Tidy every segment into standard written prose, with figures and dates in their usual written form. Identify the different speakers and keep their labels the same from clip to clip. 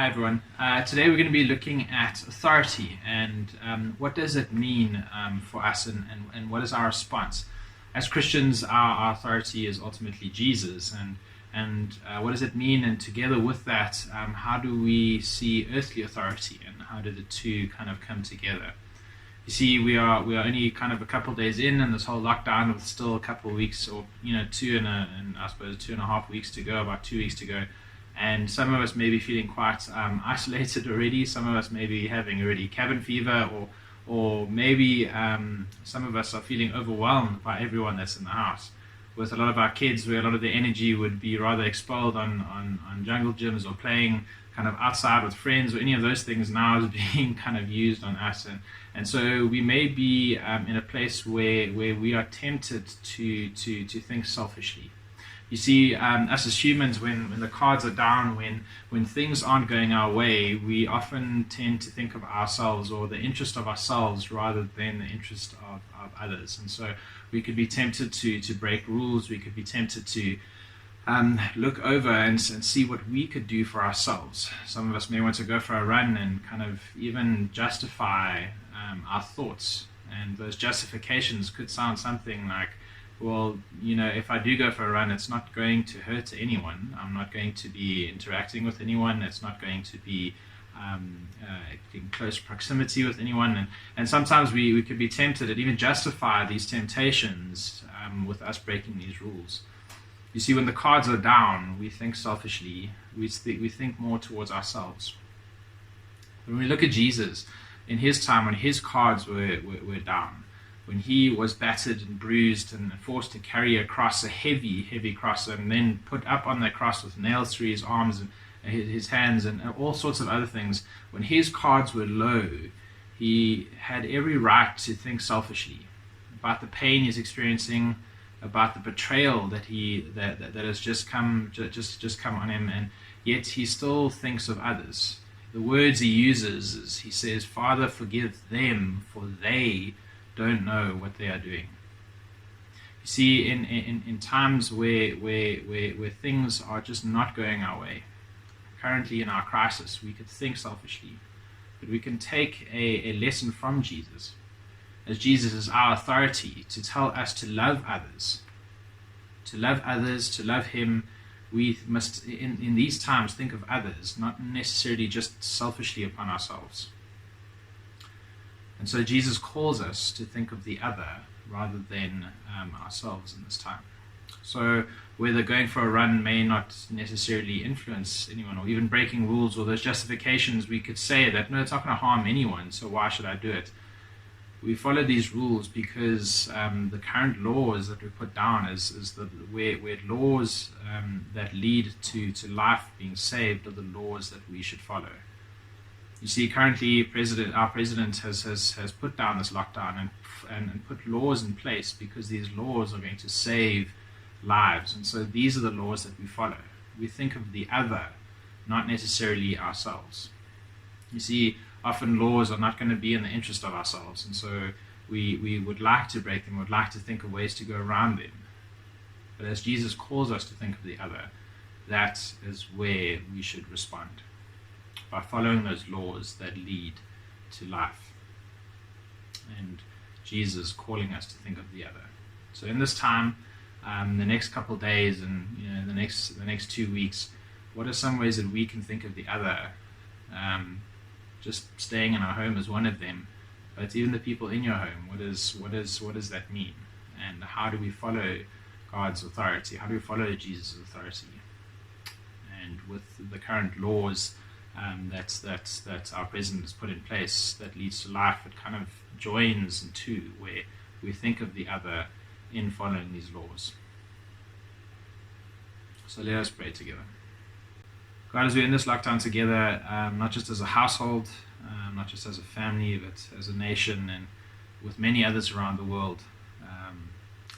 Speaker 1: Hi everyone. Today we're going to be looking at authority and what does it mean for us and what is our response. As Christians, our authority is ultimately Jesus, and what does it mean? And together with that, how do we see earthly authority and how do the two kind of come together? You see, we are only kind of a couple of days in this whole lockdown, with still a couple of weeks, or two and I suppose 2.5 weeks to go, about 2 weeks to go. And some of us may be feeling quite isolated already. Some of us may be having already cabin fever, or maybe some of us are feeling overwhelmed by everyone that's in the house. With a lot of our kids, where a lot of their energy would be rather expelled on jungle gyms or playing kind of outside with friends or any of those things, now is being kind of used on us. And so we may be in a place where we are tempted to think selfishly. You see, us as humans, when the cards are down, when things aren't going our way, we often tend to think of ourselves or the interest of ourselves rather than the interest of others. And so we could be tempted to break rules. We could be tempted to look over and see what we could do for ourselves. Some of us may want to go for a run and kind of even justify our thoughts. And those justifications could sound something like, well, if I do go for a run, it's not going to hurt anyone. I'm not going to be interacting with anyone. It's not going to be in close proximity with anyone. And sometimes we could be tempted and even justify these temptations with us breaking these rules. You see, when the cards are down, we think selfishly. We think more towards ourselves. When we look at Jesus, in his time, when his cards were down, when he was battered and bruised and forced to carry a cross, a heavy cross, and then put up on that cross with nails through his arms and his hands and all sorts of other things, when his cards were low, he had every right to think selfishly about the pain he's experiencing, about the betrayal that has just come on him, and yet he still thinks of others. The words he uses is, he says, "Father, forgive them, for they don't know what they are doing." You see, in times where things are just not going our way, currently in our crisis, we could think selfishly, but we can take a lesson from Jesus, as Jesus is our authority to tell us to love others, to love him. We must, in these times, think of others, not necessarily just selfishly upon ourselves. And so Jesus calls us to think of the other rather than ourselves in this time. So whether going for a run may not necessarily influence anyone, or even breaking rules or those justifications, we could say that, no, it's not going to harm anyone, so why should I do it? We follow these rules because the current laws that we put down is where laws that lead to life being saved are the laws that we should follow. You see, currently, our president has put down this lockdown and put laws in place because these laws are going to save lives. And so these are the laws that we follow. We think of the other, not necessarily ourselves. You see, often laws are not going to be in the interest of ourselves, and so we would like to break them, would like to think of ways to go around them. But as Jesus calls us to think of the other, that is where we should respond, by following those laws that lead to life. And Jesus calling us to think of the other. So in this time, the next couple of days and the next 2 weeks, what are some ways that we can think of the other? Just staying in our home is one of them, but even the people in your home, what does that mean? And how do we follow God's authority? How do we follow Jesus' authority? And with the current laws that our president has put in place that leads to life, it kind of joins in two, where we think of the other in following these laws. So let us pray together. God, as we're in this lockdown together, not just as a household, not just as a family, but as a nation and with many others around the world.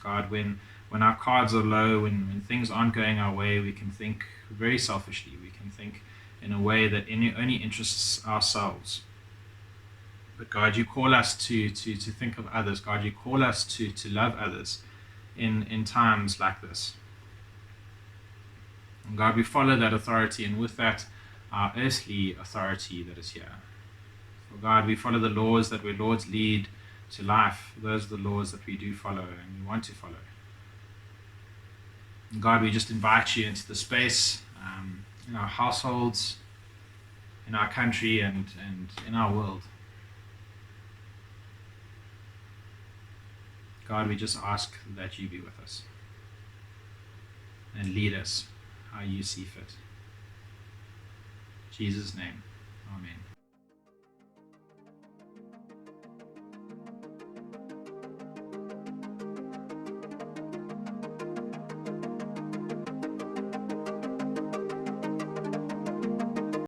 Speaker 1: God, when our cards are low, when things aren't going our way, we can think very selfishly. We can think in a way that only interests ourselves. But God, you call us to think of others. God, you call us to love others in times like this. And God, we follow that authority, and with that, our earthly authority that is here. For God, we follow the laws that where laws lead to life. Those are the laws that we do follow and we want to follow. And God, we just invite you into the space in our households, in our country, and in our world. God, we just ask that you be with us and lead us how you see fit. In Jesus' name, amen.